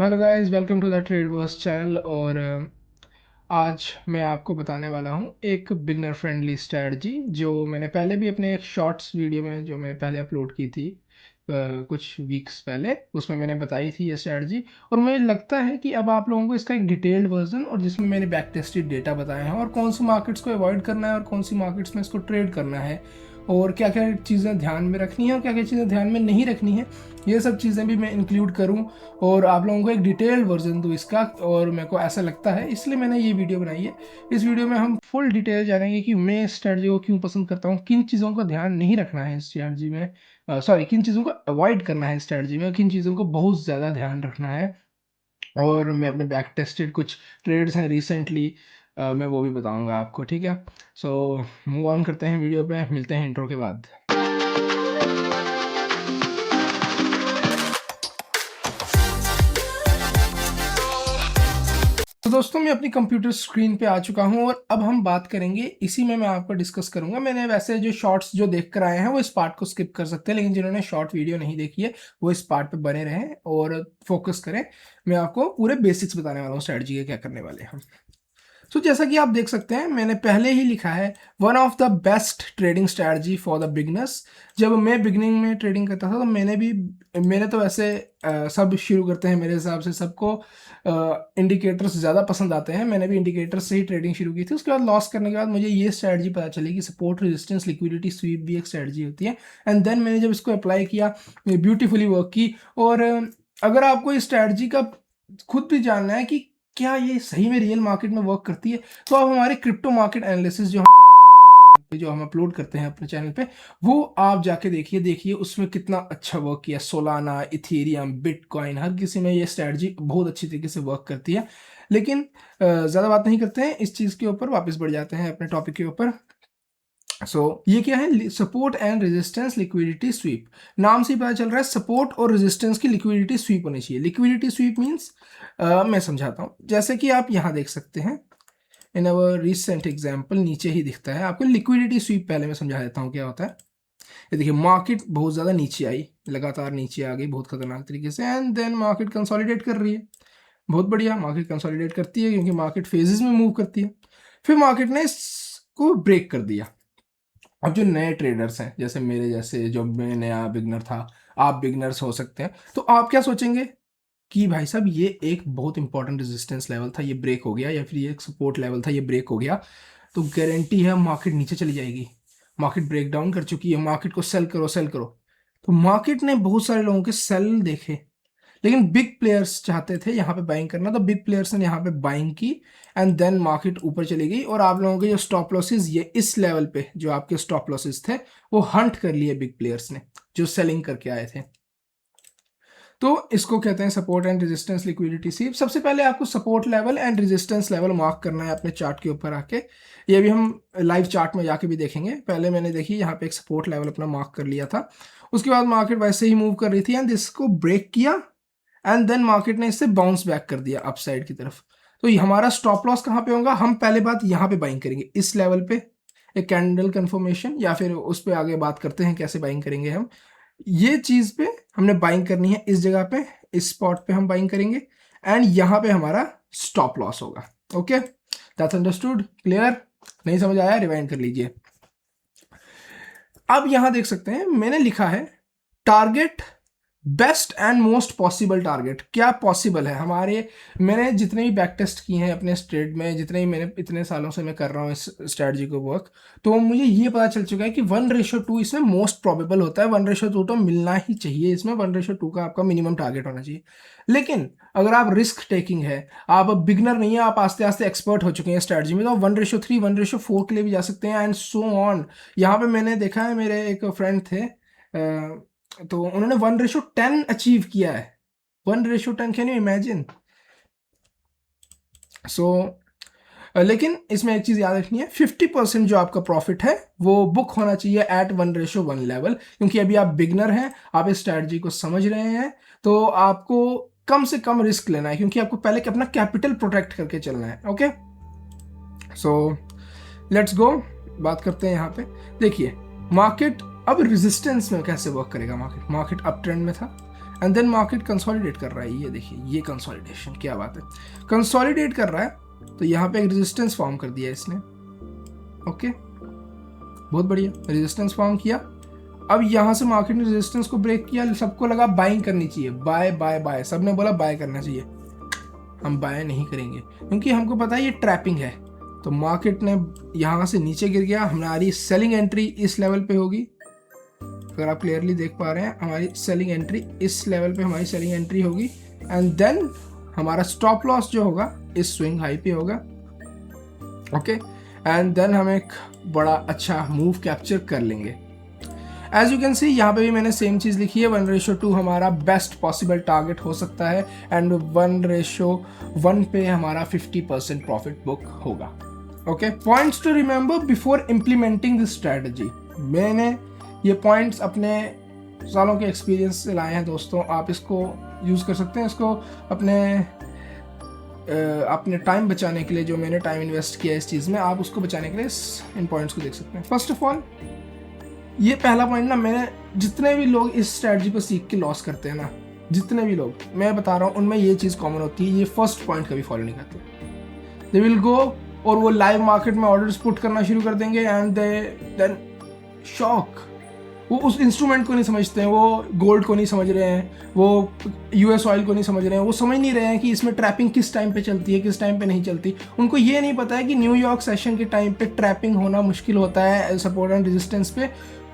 Hello guys, welcome to the trade verse channel. और आज मैं आपको बताने वाला हूँ एक बिगनर फ्रेंडली स्ट्रेटजी जो मैंने पहले भी अपने एक शॉर्ट्स वीडियो में जो मैंने पहले अपलोड की थी कुछ वीक्स पहले, उसमें मैंने बताई थी ये स्ट्रेटजी। और मुझे लगता है कि अब आप लोगों को इसका एक डिटेल्ड वर्जन और जिसमें मैंने बैक टेस्टेड डेटा बताए हैं और कौन सी मार्केट्स को अवॉइड करना है और कौन सी मार्केट्स में इसको ट्रेड करना है और क्या क्या चीज़ें ध्यान में रखनी है और क्या क्या चीज़ें ध्यान में नहीं रखनी है, ये सब चीज़ें भी मैं इंक्लूड करूँ और आप लोगों को एक डिटेल्ड वर्जन दूँ इसका। और मेरे को ऐसा लगता है इसलिए मैंने ये वीडियो बनाई है। इस वीडियो में हम फुल डिटेल जानेंगे कि मैं इस स्ट्रैटेजी को क्यों पसंद करता हूँ, किन चीज़ों का ध्यान नहीं रखना है इस स्ट्रैटेजी में, सॉरी किन चीज़ों को अवॉइड करना है स्ट्रैटेजी में, किन चीज़ों को बहुत ज़्यादा ध्यान रखना है। और मैं अपने बैक टेस्टेड कुछ ट्रेड्स हैं रिसेंटली, मैं वो भी बताऊंगा आपको। ठीक है, सो मूव ऑन करते हैं वीडियो पे, मिलते हैं इंट्रो के बाद। तो दोस्तों, मैं अपनी कंप्यूटर स्क्रीन पे आ चुका हूं और अब हम बात करेंगे, इसी में मैं आपको डिस्कस करूंगा। मैंने वैसे जो शॉर्ट्स जो देख कर आए हैं वो इस पार्ट को स्किप कर सकते हैं, लेकिन जिन्होंने शॉर्ट वीडियो नहीं देखी है वो इस पार्ट पे बने रहें और फोकस करें। मैं आपको पूरे बेसिक्स बताने वाला हूँ स्ट्रेटजी के क्या करने वाले हैं। तो जैसा कि आप देख सकते हैं मैंने पहले ही लिखा है one of the best trading strategy for the beginners. जब मैं बिगनिंग में ट्रेडिंग करता था तो मैंने तो वैसे सब शुरू करते हैं, मेरे हिसाब से सबको इंडिकेटर्स ज़्यादा पसंद आते हैं। मैंने भी इंडिकेटर्स से ही ट्रेडिंग शुरू की थी। उसके बाद लॉस करने के बाद मुझे ये स्ट्रैटेजी पता चली कि सपोर्ट रेजिस्टेंस लिक्विडिटी स्वीप भी एक स्ट्रैटेजी होती है। एंड देन मैंने जब इसको अप्लाई किया, ब्यूटीफुली वर्क की। और अगर आपको इस स्ट्रैटेजी का खुद भी जानना है कि क्या ये सही में रियल मार्केट में वर्क करती है, तो आप हमारे क्रिप्टो मार्केट एनालिसिस जो हम अपलोड करते हैं अपने चैनल पे, वो आप जाके देखिए उसमें कितना अच्छा वर्क किया। सोलाना, इथेरियम, बिटकॉइन, हर किसी में ये स्ट्रैटेजी बहुत अच्छी तरीके से वर्क करती है। लेकिन ज़्यादा बात नहीं करते हैं इस चीज़ के ऊपर, वापस बढ़ जाते हैं अपने टॉपिक के ऊपर। ये क्या है? Support and resistance liquidity SVEEP. नाम से ही पता चल रहा है सपोर्ट और रेजिस्टेंस की लिक्विडिटी स्वीप होनी चाहिए। लिक्विडिटी स्वीप मीन्स मैं समझाता हूँ। जैसे कि आप यहाँ देख सकते हैं इन अवर रिसेंट एग्जाम्पल, नीचे ही दिखता है आपको लिक्विडिटी स्वीप। पहले मैं समझा देता हूँ क्या होता है। ये देखिए, मार्केट बहुत ज़्यादा नीचे आई, लगातार नीचे आ गई बहुत खतरनाक तरीके से, एंड देन मार्केट कंसोलिडेट कर रही है। बहुत बढ़िया, मार्केट कंसोलिडेट करती है क्योंकि मार्केट फेजेस में मूव करती है। फिर मार्केट ने इसको ब्रेक कर दिया। अब जो नए ट्रेडर्स हैं, जैसे मेरे जैसे, जो मैं नया बिगनर था, आप बिगनर्स हो सकते हैं, तो आप क्या सोचेंगे कि भाई साहब ये एक बहुत इंपॉर्टेंट रेजिस्टेंस लेवल था, ये ब्रेक हो गया, या फिर ये एक सपोर्ट लेवल था, ये ब्रेक हो गया, तो गारंटी है मार्केट नीचे चली जाएगी। मार्केट ब्रेक डाउन कर चुकी है, मार्केट को सेल करो सेल करो। तो मार्केट ने बहुत सारे लोगों के सेल देखे, लेकिन बिग प्लेयर्स चाहते थे यहाँ पे बाइंग करना, तो बिग प्लेयर्स ने यहाँ पे बाइंग की एंड देन मार्केट ऊपर चली गई। और आप लोगों के जो स्टॉप लॉसेस, ये इस लेवल पे जो आपके स्टॉप लॉसेस थे वो हंट कर लिए बिग प्लेयर्स ने, जो सेलिंग करके आए थे। तो इसको कहते हैं support and resistance liquidity SVEEP. सबसे पहले आपको support level and resistance level mark करना है अपने चार्ट के ऊपर आके। ये भी हम लाइव चार्ट में जाके भी देखेंगे। पहले मैंने देखी यहाँ पे एक सपोर्ट लेवल अपना मार्क कर लिया था। उसके बाद मार्केट वैसे ही मूव कर रही थी एंड इसको ब्रेक किया एंड देन मार्केट ने इससे बाउंस बैक कर दिया अपसाइड की तरफ। तो ये हमारा स्टॉप लॉस कहाँ पे होगा? हम पहले बात यहाँ पे बाइंग करेंगे, इस लेवल पे एक कैंडल कंफर्मेशन, या फिर उस पर आगे बात करते हैं कैसे बाइंग करेंगे हम। ये चीज पे हमने बाइंग करनी है, इस जगह पे, इस स्पॉट पे हम बाइंग करेंगे एंड यहाँ पे हमारा स्टॉप लॉस होगा। Okay, that's understood? क्लियर? नहीं समझ आया? रिवाइंड कर लीजिए। अब यहां देख सकते हैं मैंने लिखा है target best and most possible target. क्या पॉसिबल है हमारे? मैंने जितने भी बैक टेस्ट किए हैं अपने स्ट्रेट में, जितने ही मैंने इतने सालों से मैं कर रहा हूँ इस स्ट्रेटजी को वर्क, तो मुझे ये पता चल चुका है कि 1:2 इसमें मोस्ट प्रोबेबल होता है। 1:2 तो मिलना ही चाहिए इसमें, 1:2 का आपका मिनिमम टारगेट होना चाहिए। लेकिन अगर आप रिस्क टेकिंग है, आप बिगनर नहीं है, आप आस्ते आस्ते एक्सपर्ट हो चुके हैं स्ट्रेटजी में, तो 1:3 1:4 के लिए भी जा सकते हैं एंड सो ऑन। यहाँ पे मैंने देखा है, मेरे एक फ्रेंड थे, तो उन्होंने 1:10 अचीव किया है। 1:10, कैन यू इमेजिन? लेकिन इसमें एक चीज याद रखनी है, 50% जो आपका प्रॉफिट है वो बुक होना चाहिए एट 1:1 लेवल, क्योंकि अभी आप बिगनर हैं, आप इस स्ट्रैटेजी को समझ रहे हैं, तो आपको कम से कम रिस्क लेना है, क्योंकि आपको पहले अपना कैपिटल प्रोटेक्ट करके चलना है। ओके, सो लेट्स गो, बात करते हैं यहाँ पे। देखिए मार्केट अब रेजिस्टेंस में कैसे वर्क करेगा। मार्केट अप ट्रेंड में था एंड देन मार्केट कंसोलिडेट कर रहा है। ये देखिए, ये कंसोलिडेशन, क्या बात है, कंसोलिडेट कर रहा है। तो यहाँ पे एक रेजिस्टेंस फॉर्म कर दिया इसने। ओके, बहुत बढ़िया, रेजिस्टेंस फॉर्म किया। अब यहाँ से मार्केट ने रेजिस्टेंस को ब्रेक किया, सबको लगा बाइंग करनी चाहिए, बाय बाय बाय, सबने बोला बाय करना चाहिए। हम बाय नहीं करेंगे क्योंकि हमको पता है ये ट्रैपिंग है। तो मार्केट ने यहाँ से नीचे गिर गया, हमारी सेलिंग एंट्री इस लेवल पे होगी। अगर आप क्लियरली देख पा रहे हैं, हमारी सेलिंग एंट्री इस लेवल पे हमारी सेलिंग एंट्री होगी। एंड देन हमारा स्टॉप लॉस जो होगा इस स्विंग हाई पे होगा। ओके, एंड देन हम एक बड़ा अच्छा मूव कैप्चर कर लेंगे। एज यू कैन सी यहाँ पे भी मैंने सेम चीज़ लिखी है, 1:2 हमारा बेस्ट पॉसिबल टारगेट हो सकता है एंड 1:1 पे हमारा 50% प्रॉफिट बुक होगा। Okay, points to remember before implementing this strategy. मैंने ये पॉइंट्स अपने सालों के एक्सपीरियंस से लाए हैं दोस्तों, आप इसको यूज़ कर सकते हैं। इसको अपने टाइम बचाने के लिए, जो मैंने टाइम इन्वेस्ट किया इस चीज़ में, आप उसको बचाने के लिए इन पॉइंट्स को देख सकते हैं। फर्स्ट ऑफ ऑल, ये पहला पॉइंट ना, मैंने जितने भी लोग इस स्ट्रैटेजी को सीख के लॉस करते हैं ना, जितने भी लोग मैं बता रहा हूँ, उनमें ये चीज़ कॉमन होती है, ये फर्स्ट पॉइंट कभी फॉलो नहीं करते। दे विल गो और वो लाइव मार्केट में ऑर्डर्स पुट करना शुरू कर देंगे एंड देन शॉक। वो उस इंस्ट्रूमेंट को नहीं समझते हैं, वो गोल्ड को नहीं समझ रहे हैं, वो यूएस ऑयल को नहीं समझ रहे हैं, वो समझ नहीं रहे हैं कि इसमें ट्रैपिंग किस टाइम पे चलती है, किस टाइम पे नहीं चलती। उनको ये नहीं पता है कि न्यूयॉर्क सेशन के टाइम पे ट्रैपिंग होना मुश्किल होता है, सपोर्ट एंड रेजिस्टेंस पे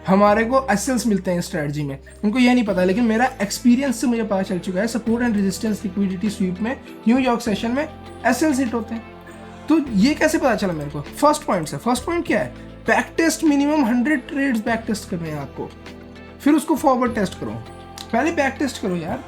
हमारे को एसेंस मिलते हैं स्ट्रैटेजी में, उनको ये नहीं पता। लेकिन मेरा एक्सपीरियंस से मुझे पता चल चुका है, support and resistance liquidity sweep में न्यूयॉर्क सेशन में एसेंस हिट होते हैं। तो ये कैसे पता चला मेरे को? फर्स्ट पॉइंट से। फर्स्ट पॉइंट क्या है? Back test, minimum 100 trades back test करने हैं आपको, फिर उसको फॉरवर्ड टेस्ट करो। पहले बैक टेस्ट करो यार।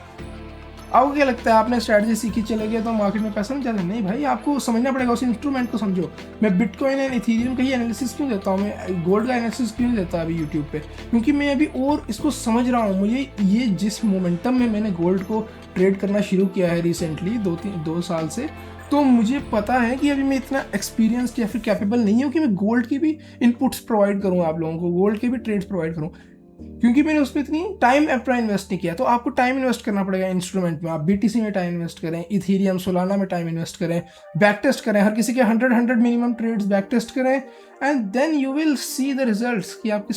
आपको क्या लगता है आपने स्ट्रैटेजी सीखी चले गए तो मार्केट में पैसा नहीं चल? नहीं भाई, आपको समझना पड़ेगा उस इंस्ट्रूमेंट को समझो। मैं बिटकॉइन एंड इथेरियम का ही एनालिसिस क्यों देता हूँ, मैं गोल्ड का एनालिसिस क्यों नहीं देता अभी यूट्यूब पे? क्योंकि मैं अभी और इसको समझ रहा हूँ। मुझे ये जिस मोमेंटम में मैंने गोल्ड को ट्रेड करना शुरू किया है रिसेंटली 2 साल से, तो मुझे पता है कि अभी मैं इतना एक्सपीरियंस्ड या फिर कैपेबल नहीं हूँ कि मैं गोल्ड की भी इनपुट्स प्रोवाइड करूँ आप लोगों को, गोल्ड के भी ट्रेड्स प्रोवाइड करूँ, क्योंकि मैंने उसमें इतनी टाइम अपना इन्वेस्ट नहीं किया। तो आपको टाइम इन्वेस्ट करना पड़ेगा इंस्ट्रूमेंट में। आप बीटीसी में टाइम इन्वेस्ट करें, इथेरियम, सोलाना में टाइम इन्वेस्ट करें, बैक टेस्ट करें, हर किसी के 100 मिनिमम ट्रेड्स बैक टेस्ट करें and then you will see the results कि आपकी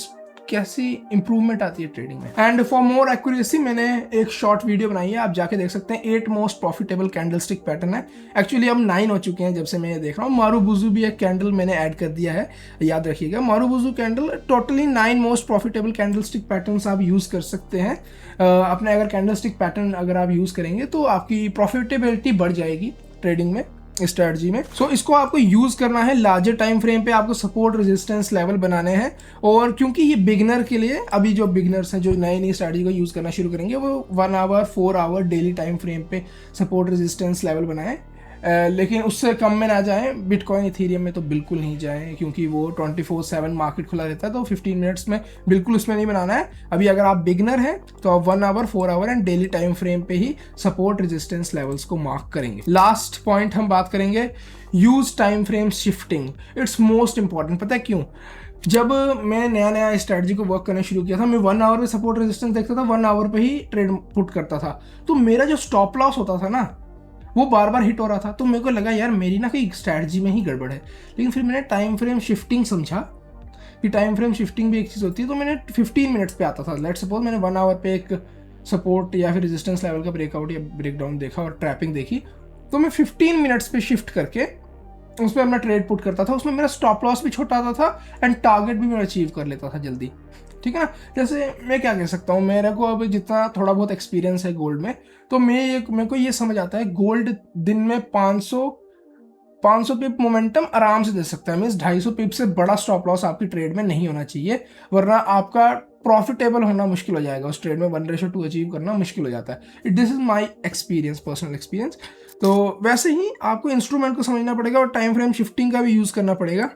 कैसी इंप्रूवमेंट आती है ट्रेडिंग में। एंड फॉर मोर एक्यूरेसी मैंने एक शॉर्ट वीडियो बनाई है, आप जाके देख सकते हैं। 8 मोस्ट प्रॉफिटेबल कैंडलस्टिक पैटर्न है। एक्चुअली अब 9 हो चुके हैं जब से मैं ये देख रहा हूँ। मारुबुजू भी एक कैंडल मैंने ऐड कर दिया है, याद रखिएगा। Marubozu candle, totally 9 most profitable candlestick patterns आप यूज कर सकते हैं अपने। अगर कैंडलस्टिक पैटर्न अगर आप यूज करेंगे तो आपकी प्रॉफिटेबिलिटी बढ़ जाएगी ट्रेडिंग में, स्ट्रेटजी में। सो इसको आपको यूज करना है लार्जर टाइम फ्रेम पे, आपको सपोर्ट रेजिस्टेंस लेवल बनाने हैं। और क्योंकि ये बिगनर के लिए, अभी जो बिगनर्स हैं जो नई स्ट्रेटजी को यूज करना शुरू करेंगे, वो 1 hour 4 hour daily time frame पे सपोर्ट रेजिस्टेंस लेवल बनाएं। लेकिन उससे कम में ना जाएं। बिटकॉइन इथेरियम में तो बिल्कुल नहीं जाएं, क्योंकि वो 24/7 मार्केट खुला रहता है, तो 15 मिनट्स में बिल्कुल उसमें नहीं बनाना है। अभी अगर आप बिगनर हैं तो आप 1 hour 4 hour and daily time frame पे ही सपोर्ट रेजिस्टेंस लेवल्स को मार्क करेंगे। लास्ट पॉइंट हम बात करेंगे, use time frame shifting. It's most important. पता है क्यों? जब मैं नया स्ट्रेटजी को वर्क करना शुरू किया था, मैं 1 आवर में सपोर्ट रेजिस्टेंस देखता था, 1 आवर पे ही ट्रेड पुट करता था, तो मेरा जो स्टॉप लॉस होता था ना, वो बार बार हिट हो रहा था। तो मेरे को लगा यार मेरी ना कोई स्ट्रैटेजी में ही गड़बड़ है। लेकिन फिर मैंने टाइम फ्रेम शिफ्टिंग समझा कि टाइम फ्रेम शिफ्टिंग भी एक चीज़ होती है। तो मैंने 15 मिनट्स पे आता था। लेट सपोज मैंने 1 आवर पे एक सपोर्ट या फिर रेजिस्टेंस लेवल का ब्रेकआउट या ब्रेकडाउन देखा और ट्रैपिंग देखी, तो मैं 15 मिनट्स पे शिफ्ट करके उसमें अपना ट्रेड पुट करता था। उसमें मेरा स्टॉप लॉस भी छोटा आता था एंड टारगेट भी मैं अचीव कर लेता था जल्दी। ठीक है ना? जैसे मैं क्या कह सकता हूँ, मेरे को अब जितना थोड़ा बहुत एक्सपीरियंस है गोल्ड में, तो मेरे को ये समझ आता है गोल्ड दिन में 500 पिप मोमेंटम आराम से दे सकता है। मीन्स 250 पिप से बड़ा स्टॉप लॉस आपकी ट्रेड में नहीं होना चाहिए, वरना आपका प्रॉफिटेबल होना मुश्किल हो जाएगा। उस ट्रेड में 1:2 अचीव करना मुश्किल हो जाता है। This is my experience, personal experience. तो वैसे ही आपको इंस्ट्रूमेंट को समझना पड़ेगा और टाइम फ्रेम शिफ्टिंग का भी यूज करना पड़ेगा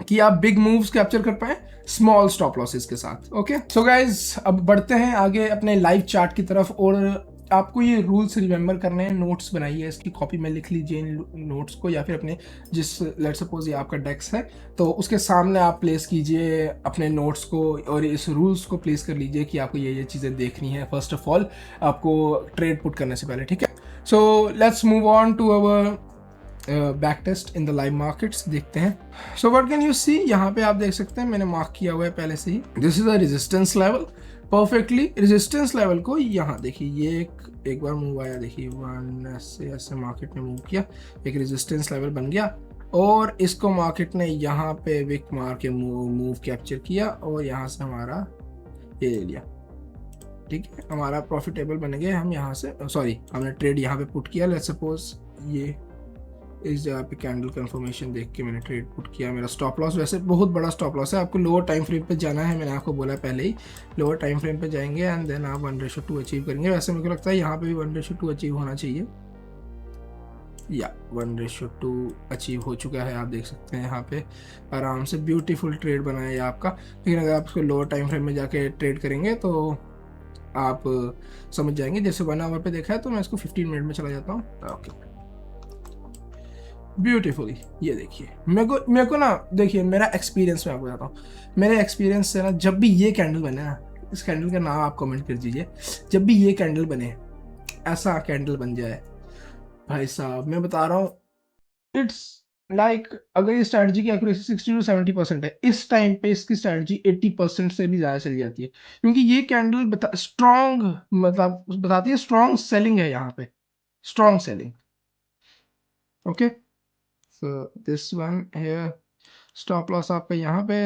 कि आप बिग मूव्स कैप्चर कर पाए स्मॉल स्टॉप लॉसेस के साथ। ओके, सो गाइज अब बढ़ते हैं आगे अपने लाइव चार्ट की तरफ और आपको ये रूल्स रिमेंबर करने हैं, नोट्स बनाइए, इसकी कॉपी में लिख लीजिए इन नोट्स को, या फिर अपने जिस लेट सपोज ये आपका डेस्क है तो उसके सामने आप प्लेस कीजिए अपने नोट्स को और इस रूल्स को प्लेस कर लीजिए कि आपको ये चीज़ें देखनी है फर्स्ट ऑफ ऑल आपको ट्रेड पुट करने से पहले, ठीक है। So let's move on to our back test in the live markets, देखते हैं। So what can you see, यहाँ पे आप देख सकते हैं मैंने मार्क किया हुआ है पहले से ही, this is the resistance level perfectly. Resistance level को यहाँ देखिए, ये एक बार मूव आया, देखिए वन ऐसे मार्केट ने मूव किया, एक रेजिस्टेंस लेवल बन गया और इसको मार्केट ने यहाँ पे विक मार के मूव कैप्चर किया और यहाँ से हमारा ये ले लिया, ठीक है, हमारा प्रॉफिटेबल बन गए हम यहाँ से, सॉरी हमने ट्रेड यहाँ पे पुट किया। लेट्स सपोज ये इस जगह पे कैंडल कंफर्मेशन देख के मैंने ट्रेड पुट किया। मेरा स्टॉप लॉस वैसे बहुत बड़ा स्टॉप लॉस है, आपको लोअर टाइम फ्रेम पे जाना है, मैंने आपको बोला पहले ही लोअर टाइम फ्रेम पे जाएंगे एंड देन आप 1:2 अचीव करेंगे। वैसे मेरे को लगता है यहाँ पे भी 1:2 अचीव होना चाहिए, या 1:2 अचीव हो चुका है, आप देख सकते हैं यहाँ पे आराम से ब्यूटीफुल ट्रेड बनाया आपका। लेकिन अगर आप उसको लोअर टाइम फ्रेम में जाके ट्रेड करेंगे तो आप समझ जाएंगे। जैसे 1 आवर पे देखा है तो मैं इसको 15 मिनट में चला जाता हूँ, ओके ब्यूटीफुली। ये देखिए मेरे को ना, देखिए मेरा एक्सपीरियंस मैं आपको बताता हूँ, मेरे एक्सपीरियंस से ना जब भी ये कैंडल बने ना, इस कैंडल का नाम आप कमेंट कर दीजिए, जब भी ये कैंडल बने, ऐसा कैंडल बन जाए भाई साहब, मैं बता रहा हूँ इट्स लाइक अगर ये स्ट्रैटेजी की एक्यूरेसी 60 to 70% है, इस टाइम पे इसकी स्ट्रैटेजी 80% से भी ज़्यादा चली जाती है, क्योंकि ये कैंडल स्ट्रॉन्ग मतलब बताती है स्ट्रॉन्ग सेलिंग है यहाँ पे, strong selling, okay. So this one here, stop loss आपका यहाँ पे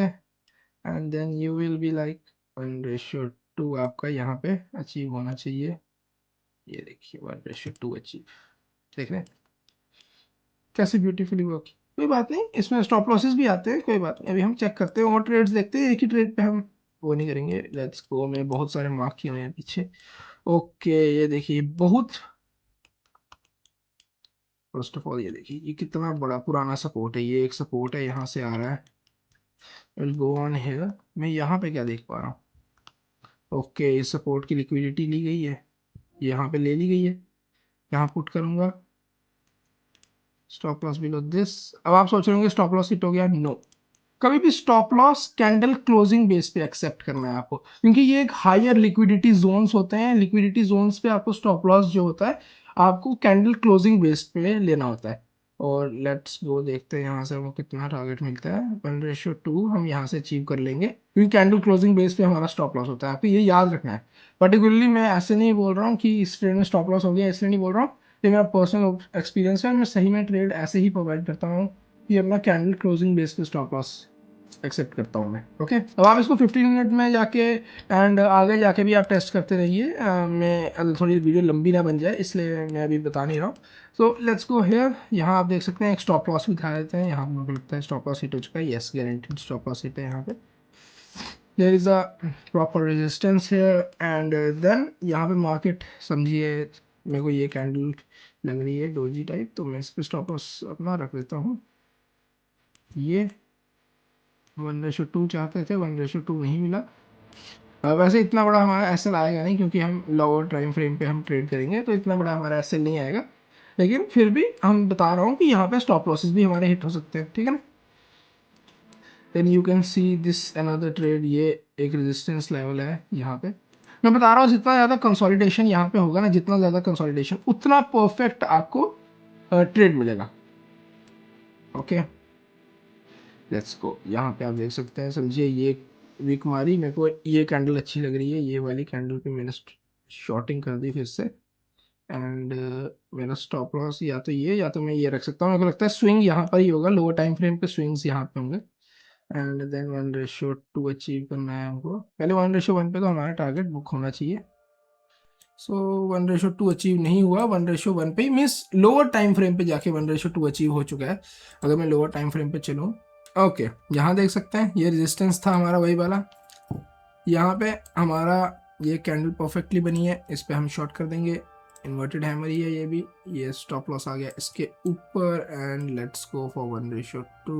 and then you will be like 1:2 आपका यहाँ पे अचीव होना चाहिए। ये देखिए 1:2 अचीव, देख रहे हैं कैसे ब्यूटीफुली वर्क। कोई बात नहीं, इसमें स्टॉप लॉसेस भी आते हैं, कोई बात नहीं, अभी हम चेक करते हैं और ट्रेड्स देखते हैं, एक ही ट्रेड पे हम वो नहीं करेंगे। लेट्स गो, में बहुत सारे मार्क किए हुए हैं पीछे, ओके। ये देखिए बहुत, फर्स्ट ऑफ ऑल ये देखिए ये कितना बड़ा पुराना सपोर्ट है, ये एक सपोर्ट है यहाँ से आ रहा है, विल गो ऑन हियर। मैं यहाँ पे क्या देख पा रहा हूँ, ओके इस सपोर्ट की लिक्विडिटी ली गई है, यहाँ पे ले ली गई है, यहाँ पुट करूँगा स्टॉप लॉस बिलो दिस। अब आप सोच रहे होंगे स्टॉप लॉस हिट हो गया, नो, कभी भी stop loss candle closing base पे एक्सेप्ट करना है आपको, क्योंकि ये एक हायर लिक्विडिटी जोन्स होते हैं, लिक्विडिटी जोन्स पे आपको स्टॉप लॉस जो होता है आपको कैंडल क्लोजिंग बेस पे लेना होता है। और लेट्स गो देखते हैं यहाँ से हमको कितना टारगेट मिलता है, 1:2 हम यहाँ से अचीव कर लेंगे, क्योंकि कैंडल क्लोजिंग बेस पे हमारा स्टॉप लॉस होता है, आपको ये याद रखना है। पर्टिकुलरली मैं ऐसे नहीं बोल रहा हूँ कि इस ट्रेड में स्टॉप लॉस हो गया, इसलिए नहीं बोल रहा हूँ, ये मेरा पर्सनल एक्सपीरियंस है, मैं सही में ट्रेड ऐसे ही प्रोवाइड करता हूँ कि अपना कैंडल क्लोजिंग बेस पे स्टॉप लॉस एक्सेप्ट करता हूँ मैं, ओके। अब आप इसको 15 मिनट में जाके एंड आगे जाके भी आप टेस्ट करते रहिए, मैं थोड़ी वीडियो लंबी ना बन जाए इसलिए मैं अभी बता नहीं रहा हूँ। सो लेट्स गो हेयर, यहाँ आप देख सकते हैं एक स्टॉप लॉस भी दिखा देते हैं, यहाँ मुझे लगता है स्टॉप लॉस हिट हो चुका है, yes guaranteed stop loss hit है यहाँ पे। There is a proper resistance here and then यहाँ पे मार्केट समझिए, मेरे को ये कैंडल लग रही है डोजी टाइप, तो मैं इस पर स्टॉप लॉस अपना रख देता हूँ। ये 1:2 चाहते थे, 1:2 नहीं मिला। वैसे इतना बड़ा हमारा एसएल आएगा नहीं, क्योंकि हम लोअर टाइम फ्रेम पे हम ट्रेड करेंगे तो इतना बड़ा हमारा एसएल नहीं आएगा, लेकिन फिर भी हम बता रहा हूँ कि यहाँ पे स्टॉप लॉसेस भी हमारे हिट हो सकते हैं, ठीक है ना। Then you can see this another trade, ये एक रेजिस्टेंस लेवल है यहाँ पे। मैं बता रहा हूँ जितना ज़्यादा कंसोलिडेशन यहाँ पे होगा ना, जितना ज़्यादा कंसोलिडेशन उतना परफेक्ट आपको ट्रेड मिलेगा, ओके। लेट्स गो, यहाँ पे आप देख सकते हैं, समझिए ये वीक मारी, मेरे को ये कैंडल अच्छी लग रही है, ये वाली कैंडल पे मैंने शॉर्टिंग कर दी फिर से एंड मेरा स्टॉप लॉस या तो ये या तो मैं ये रख सकता हूँ, मेरे को लगता है स्विंग यहाँ पर ही होगा, लोअर टाइम फ्रेम पे स्विंग्स यहाँ पे होंगे एंड देन 1:2 अचीव करना है हमको, पहले 1:1 पे तो हमारा टारगेट बुक होना चाहिए। सो 1:2 अचीव नहीं हुआ, 1:1 पे मीन्स लोअर टाइम फ्रेम पे जाके 1:2 अचीव हो चुका है। अगर मैं लोअर टाइम फ्रेम पे चलूँ, ओके यहाँ देख सकते हैं ये रेजिस्टेंस था हमारा वही वाला, यहाँ पे हमारा ये कैंडल परफेक्टली बनी है, इस पे हम शॉर्ट कर देंगे इन्वर्टेड हैमर ही है ये भी। ये स्टॉप लॉस आ गया इसके ऊपर एंड लेट्स गो फॉर 1:2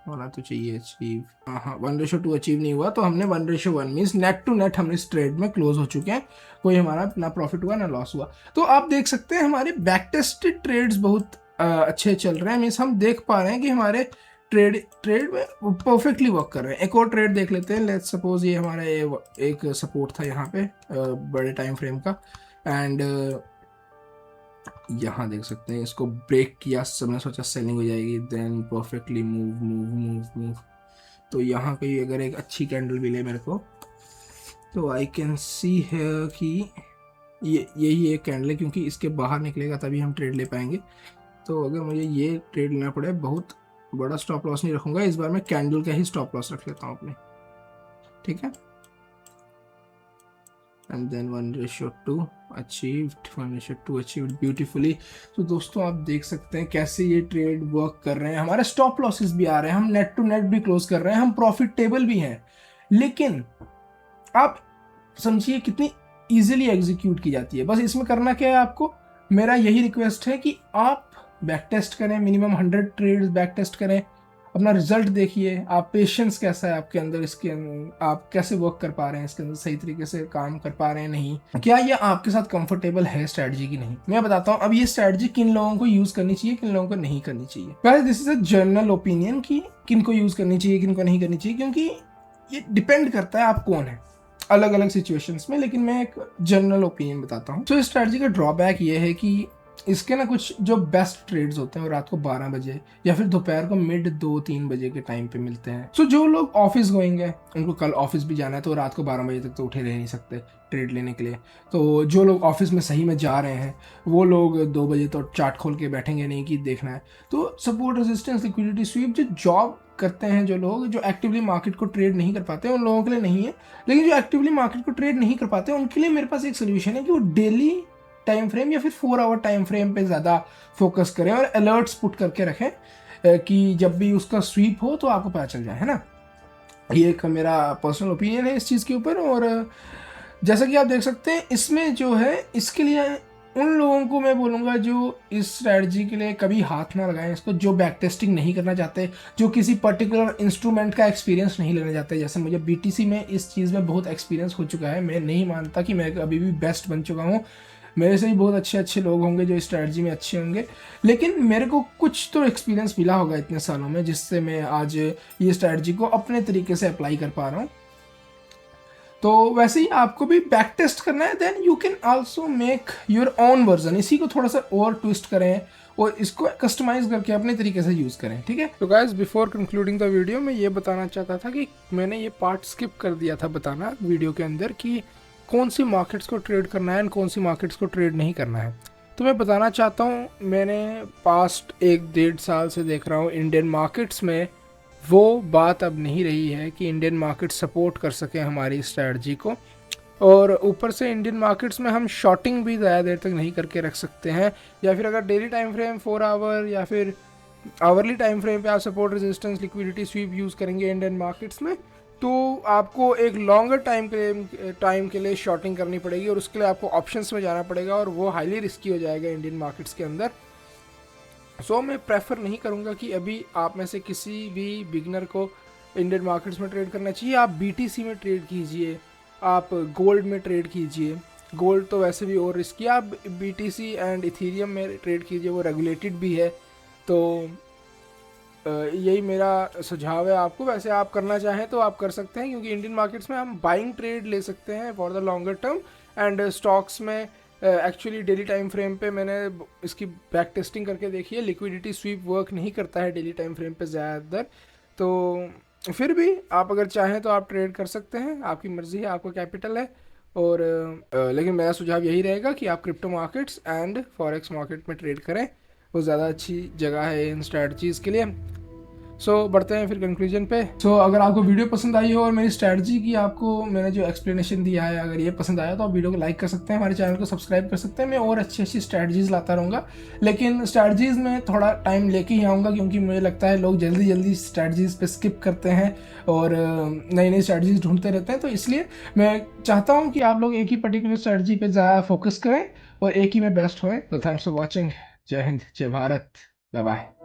होना तो चाहिए अचीव। हाँ 1:2 अचीव नहीं हुआ, तो हमने 1:1 मीन्स नेट टू नेट हम इस ट्रेड में क्लोज हो चुके हैं। कोई हमारा ना प्रॉफिट हुआ ना लॉस हुआ। तो आप देख सकते हैं हमारे बैक टेस्टेड ट्रेड्स बहुत अच्छे चल रहे हैं। मीन्स हम देख पा रहे हैं कि हमारे ट्रेड में परफेक्टली वर्क कर रहे हैं। एक और ट्रेड देख लेते हैं। लेट्स सपोज ये हमारा एक सपोर्ट था यहाँ पे बड़े टाइम फ्रेम का, एंड यहाँ देख सकते हैं इसको ब्रेक किया, सबने सोचा सेलिंग हो जाएगी, then perfectly move move move move. तो यहाँ कहीं अगर एक अच्छी कैंडल मिले मेरे को, तो आई कैन सी है कि यही एक कैंडल है, क्योंकि इसके बाहर निकलेगा तभी हम ट्रेड ले पाएंगे। तो अगर मुझे ये ट्रेड लेना पड़े, बहुत बड़ा स्टॉप लॉस नहीं रखूंगा इस बार, मैं कैंडल का ही स्टॉप लॉस रख लेता हूँ अपने, ठीक है। And then 1:2 achieved, 1:2 achieved beautifully. तो दोस्तों आप देख सकते हैं कैसे ये ट्रेड वर्क कर रहे हैं। हमारे स्टॉप लॉसेस भी आ रहे हैं, हम नेट टू नेट भी क्लोज कर रहे हैं, हम प्रॉफिटेबल भी हैं। लेकिन आप समझिए कितनी इजीली एग्जीक्यूट की जाती है। बस इसमें करना क्या है आपको, मेरा यही रिक्वेस्ट है कि आप बैक टेस्ट करें, मिनिमम 100 ट्रेड्स बैक टेस्ट करें, अपना रिजल्ट देखिए, आप पेशेंस कैसा है आपके अंदर, इसके आप कैसे वर्क कर पा रहे हैं, इसके अंदर सही तरीके से काम कर पा रहे हैं नहीं, क्या ये आपके साथ कंफर्टेबल है स्ट्रैटेजी की नहीं। मैं बताता हूँ अब ये स्ट्रैटेजी किन लोगों को यूज करनी चाहिए, किन लोगों को नहीं करनी चाहिए। Guys this is a general opinion कि किन को यूज करनी चाहिए, किन को नहीं करनी चाहिए, क्योंकि ये डिपेंड करता है आप कौन है अलग अलग सिचुएशंस में। लेकिन मैं एक जनरल ओपिनियन बताता हूँ। तो इस स्ट्रैटेजी का ड्रॉबैक ये है कि इसके ना कुछ जो बेस्ट ट्रेड्स होते हैं वो रात को 12 बजे या फिर दोपहर को मिड 2-3 बजे के टाइम पे मिलते हैं। सो जो लोग ऑफिस गोइंग है, उनको कल ऑफिस भी जाना है, तो रात को 12 बजे तक तो उठे रह नहीं सकते ट्रेड लेने के लिए। तो जो लोग ऑफिस में सही में जा रहे हैं वो लोग 2 बजे तो चार्ट खोल के बैठेंगे नहीं कि देखना है। तो सपोर्ट रेजिस्टेंस लिक्विडिटी स्वीप जो जॉब करते हैं, जो लोग जो एक्टिवली मार्केट को ट्रेड नहीं कर पाते उन लोगों के लिए नहीं है। लेकिन जो एक्टिवली मार्केट को ट्रेड नहीं कर पाते उनके लिए मेरे पास एक सोल्यूशन है कि वो डेली टाइम फ्रेम या फिर 4 आवर टाइम फ्रेम पे ज़्यादा फोकस करें और अलर्ट्स पुट करके रखें कि जब भी उसका स्वीप हो तो आपको पता चल जाए, है ना। ये एक मेरा पर्सनल ओपिनियन है इस चीज़ के ऊपर। और जैसा कि आप देख सकते हैं इसमें जो है, इसके लिए उन लोगों को मैं बोलूँगा जो इस स्ट्रैटेजी के लिए कभी हाथ ना लगाएं इसको, जो बैक टेस्टिंग नहीं करना चाहते, जो किसी पर्टिकुलर इंस्ट्रूमेंट का एक्सपीरियंस नहीं लेना चाहते। जैसे मुझे बीटीसी में इस चीज़ में बहुत एक्सपीरियंस हो चुका है, मैं नहीं मानता कि मैं अभी भी बेस्ट बन चुका हूँ। मेरे से ही बहुत अच्छे अच्छे लोग होंगे जो इस स्ट्रैटेजी में अच्छे होंगे, लेकिन मेरे को कुछ तो एक्सपीरियंस मिला होगा इतने सालों में, जिससे मैं आज ये स्ट्रैटेजी को अपने तरीके से अप्लाई कर पा रहा हूँ। तो वैसे ही आपको भी बैक टेस्ट करना है, then you can also make your own version. इसी को थोड़ा सा और ट्विस्ट करें और इसको कस्टमाइज करके अपने तरीके से यूज़ करें, ठीक है। तो guys before concluding the video मैं ये बताना चाहता था कि मैंने ये पार्ट स्किप कर दिया था बताना वीडियो के अंदर कि कौन सी मार्केट्स को ट्रेड करना है और कौन सी मार्केट्स को ट्रेड नहीं करना है। तो मैं बताना चाहता हूँ, मैंने पास्ट 1-1.5 साल से देख रहा हूँ इंडियन मार्केट्स में वो बात अब नहीं रही है कि इंडियन मार्केट सपोर्ट कर सके हमारी स्ट्रैटेजी को। और ऊपर से इंडियन मार्केट्स में हम शॉर्टिंग भी ज़्यादा देर तक नहीं करके रख सकते हैं, या फिर अगर डेली टाइम फ्रेम 4 आवर या फिर आवरली टाइम फ्रेम पे आप support resistance liquidity SVEEP use करेंगे इंडियन मार्केट्स में, तो आपको एक लॉन्गर टाइम के लिए शॉर्टिंग करनी पड़ेगी और उसके लिए आपको ऑप्शंस में जाना पड़ेगा और वो हाईली रिस्की हो जाएगा इंडियन मार्केट्स के अंदर। सो मैं प्रेफर नहीं करूँगा कि अभी आप में से किसी भी बिगनर को इंडियन मार्केट्स में ट्रेड करना चाहिए। आप बीटीसी में ट्रेड कीजिए, आप गोल्ड में ट्रेड कीजिए, गोल्ड तो वैसे भी और रिस्की है, आप बीटीसी एंड इथेरियम में ट्रेड कीजिए, वो रेगुलेटेड भी है। तो यही मेरा सुझाव है आपको। वैसे आप करना चाहें तो आप कर सकते हैं, क्योंकि इंडियन मार्केट्स में हम बाइंग ट्रेड ले सकते हैं for the longer term, and stocks में एक्चुअली डेली टाइम फ्रेम पे मैंने इसकी बैक टेस्टिंग करके देखी है, लिक्विडिटी स्वीप वर्क नहीं करता है डेली टाइम फ्रेम पे ज़्यादातर। तो फिर भी आप अगर चाहें तो आप ट्रेड कर सकते हैं, आपकी मर्ज़ी है, आपका कैपिटल है। और लेकिन मेरा सुझाव यही रहेगा कि आप crypto markets and forex market में ट्रेड करें, वो ज़्यादा अच्छी जगह है इन स्ट्रैटेजीज़ के लिए। सो बढ़ते हैं फिर कंक्लूजन पे। सो अगर आपको वीडियो पसंद आई हो और मेरी स्ट्रैटेजी की आपको मैंने जो एक्सप्लेनेशन दिया है अगर ये पसंद आया तो आप वीडियो को लाइक कर सकते हैं, हमारे चैनल को सब्सक्राइब कर सकते हैं। मैं और अच्छी अच्छी स्ट्रैटेजीज लाता रहूँगा, लेकिन स्ट्रैटेजीज में थोड़ा टाइम लेके ही आऊँगा क्योंकि मुझे लगता है लोग जल्दी जल्दी स्ट्रैटेजीज पे स्किप करते हैं और नई नई स्ट्रैटेजीज ढूंढते रहते हैं। तो इसलिए मैं चाहता हूँ कि आप लोग एक ही पर्टिकुलर स्ट्रैटेजी पे ज़्यादा फोकस करें और एक ही में बेस्ट होएं। तो थैंक्स फॉर वॉचिंग। जय हिंद, जय भारत, बाय बाय।